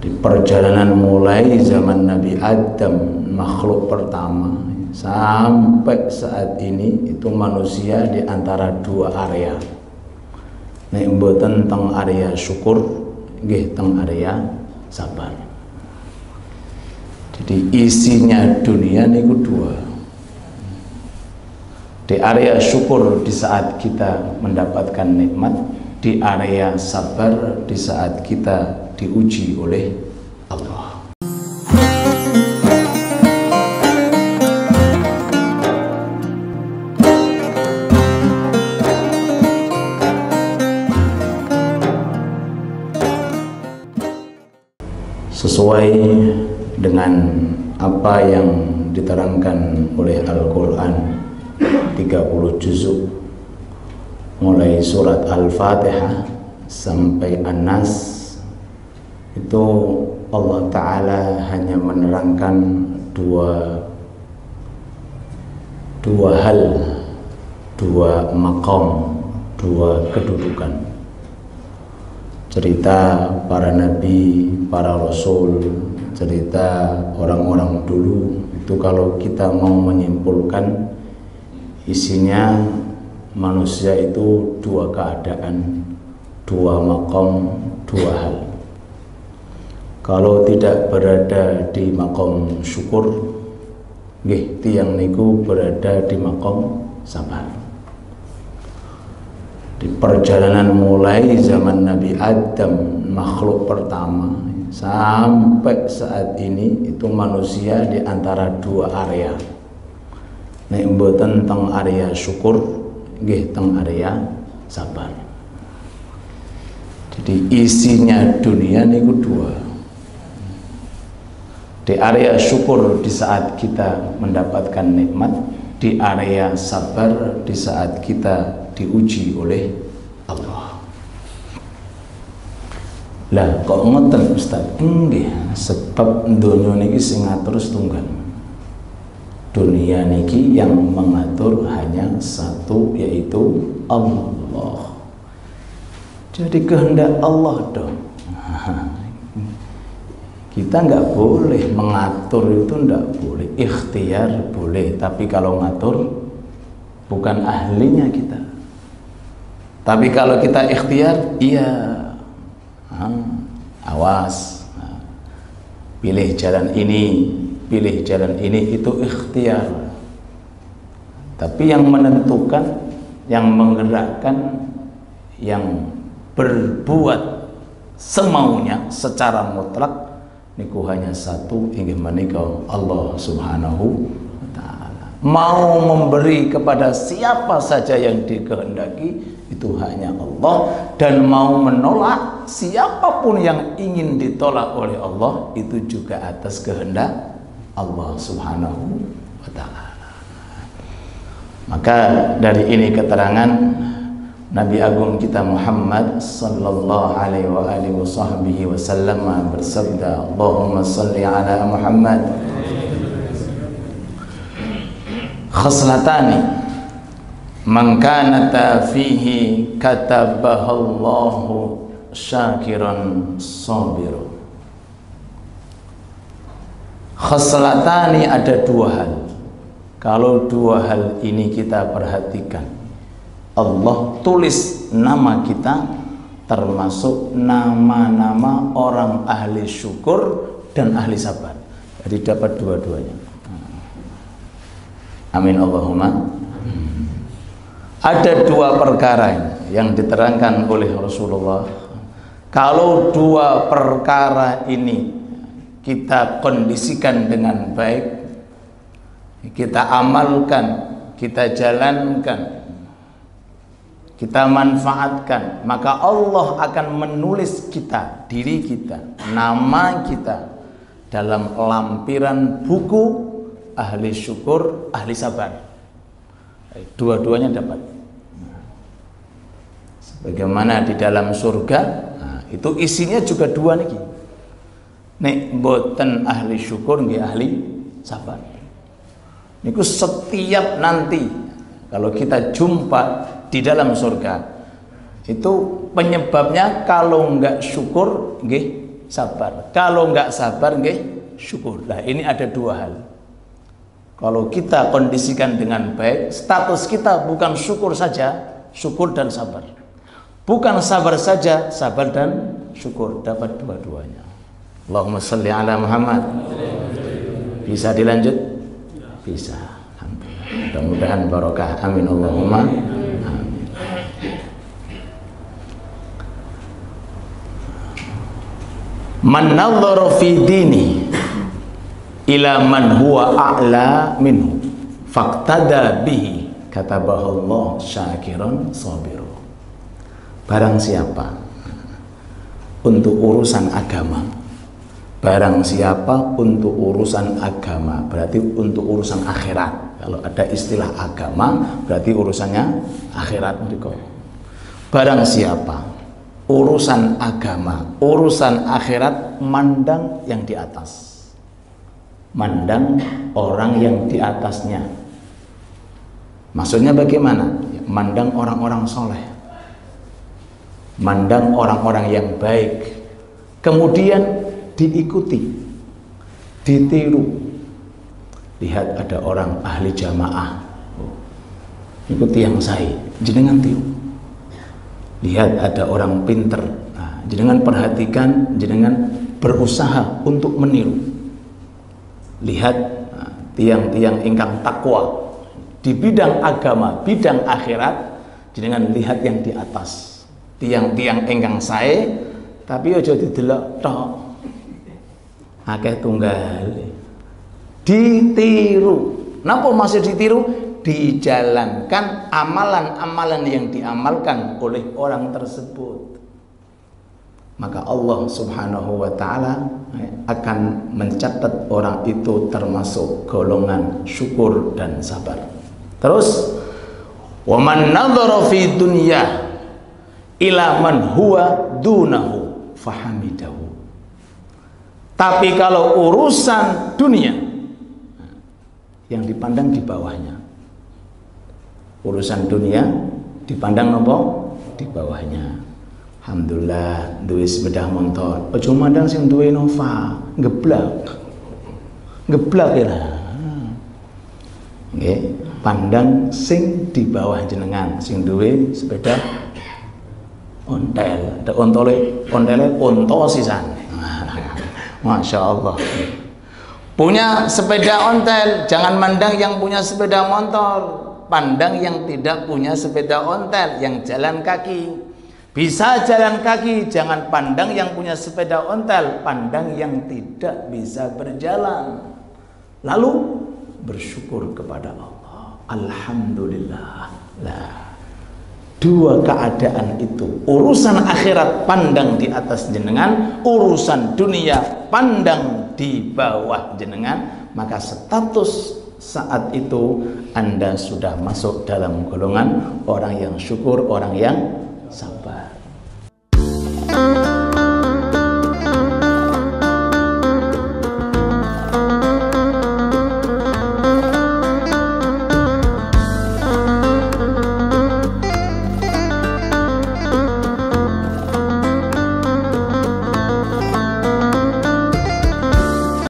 Di perjalanan mulai zaman Nabi Adam, makhluk pertama, sampai saat ini itu manusia di antara dua area. Nek mboten teng area syukur, nggih teng area sabar. Jadi isinya dunia niku dua. Di area syukur di saat kita mendapatkan nikmat, di area sabar di saat kita diuji oleh Allah. Sesuai dengan apa yang diterangkan oleh Al-Quran 30 juzuk, mulai surat Al-Fatihah sampai An-Nas, itu Allah Ta'ala hanya menerangkan dua hal, dua maqam, dua kedudukan. Cerita para nabi, para rasul, cerita orang-orang dulu, itu kalau kita mau menyimpulkan isinya, manusia itu dua keadaan, dua maqam, dua hal. Kalau tidak berada di maqam syukur, nggih tiyang niku berada di maqam sabar. Di perjalanan mulai zaman Nabi Adam, makhluk pertama, sampai saat ini itu manusia di antara dua area. Nek mboten teng area syukur, nggih teng area sabar. Jadi isinya dunia niku dua. Di area syukur di saat kita mendapatkan nikmat, di area sabar di saat kita diuji oleh Allah. Lah kok ngoten Ustaz? Nggih, sebab donya niki sing ngatur setunggal. Dunia niki yang mengatur hanya satu, yaitu Allah. Jadi kehendak Allah dong. Kita nggak boleh mengatur, itu nggak boleh. Ikhtiar boleh, tapi kalau ngatur bukan ahlinya kita. Tapi kalau kita ikhtiar, iya, awas, pilih jalan ini, pilih jalan ini, itu ikhtiar. Tapi yang menentukan, yang menggerakkan, yang berbuat semaunya secara mutlak niku hanya satu, inggih menika Allah Subhanahu wa taala. Mau memberi kepada siapa saja yang dikehendaki, itu hanya Allah, dan mau menolak siapapun yang ingin ditolak oleh Allah, itu juga atas kehendak Allah Subhanahu wa taala. Maka dari ini keterangan Nabi Agung kita Muhammad sallallahu alaihi wa alihi wasallam bersabda, Allahumma salli ala Muhammad. Khaslatani man kanata fihi katabahallahu syakiran sabiru. Khaslatani, ada dua hal. Kalau dua hal ini kita perhatikan, Allah tulis nama kita termasuk nama-nama orang ahli syukur dan ahli sabar. Jadi dapat dua-duanya. Amin Allahumma. Ada dua perkara yang diterangkan oleh Rasulullah. Kalau dua perkara ini kita kondisikan dengan baik, kita amalkan, kita jalankan, kita manfaatkan, maka Allah akan menulis kita, diri kita, nama kita dalam lampiran buku ahli syukur, ahli sabar. Dua-duanya dapat. Sebagaimana di dalam surga, itu isinya juga dua niki. Nek boten ahli syukur, nggih ahli sabar. Niku setiap nanti kalau kita jumpa di dalam surga, itu penyebabnya kalau enggak syukur, nggih sabar. Kalau nggak sabar nggih syukur. Nah, ini ada dua hal. Kalau kita kondisikan dengan baik, status kita bukan syukur saja, syukur dan sabar. Bukan sabar saja, sabar dan syukur, dapat dua-duanya. Allahumma sholli ala Muhammad. Bisa dilanjut? Bisa. Alhamdulillah. Mudah-mudahan barokah. Amin Allahumma. Amin. Man nadhara fi dini ila man huwa a'la minhu faqtada bihi katabahallah syakiran sabiru. Barang siapa untuk urusan agama, barang siapa untuk urusan agama, berarti untuk urusan akhirat. Kalau ada istilah agama berarti urusannya akhirat. Barang siapa urusan agama, urusan akhirat, mandang yang di atas, mandang orang yang di atasnya. Maksudnya bagaimana? Mandang orang-orang soleh, mandang orang-orang yang baik, kemudian diikuti, ditiru. Lihat ada orang ahli jamaah, ikuti yang saya, jenengan tiru. Lihat ada orang pinter, nah, jenengan perhatikan, jenengan berusaha untuk meniru. Lihat tiang-tiang ingkang takwa di bidang agama, bidang akhirat, jenengan lihat yang di atas. Tiang-tiang ingkang sae, tapi aja didelok tok. Akeh tunggal. Ditiru. Napa masih ditiru? Dijalankan amalan-amalan yang diamalkan oleh orang tersebut. Maka Allah Subhanahu wa ta'ala akan mencatat orang itu termasuk golongan syukur dan sabar. Terus, wa man nadhara fi dunya ila man huwa dunahu fahamidahu. Tapi kalau urusan dunia, yang dipandang di bawahnya, urusan dunia dipandang nopo? Di bawahnya. Alhamdulillah duwe sepeda motor, aja mandang sing duwe Nova, geblak ya. Nggih, pandang sing di bawah jenengan, sing duwe sepeda ontel, ada ontele onto sisan. Masya Allah. Punya sepeda ontel, jangan mandang yang punya sepeda motor, pandang yang tidak punya sepeda ontel, yang jalan kaki. Bisa jalan kaki, jangan pandang yang punya sepeda ontel, pandang yang tidak bisa berjalan. Lalu bersyukur kepada Allah. Alhamdulillah. Lah, dua keadaan itu, urusan akhirat pandang di atas jenengan, urusan dunia pandang di bawah jenengan, maka status saat itu Anda sudah masuk dalam golongan orang yang syukur, orang yang sabar.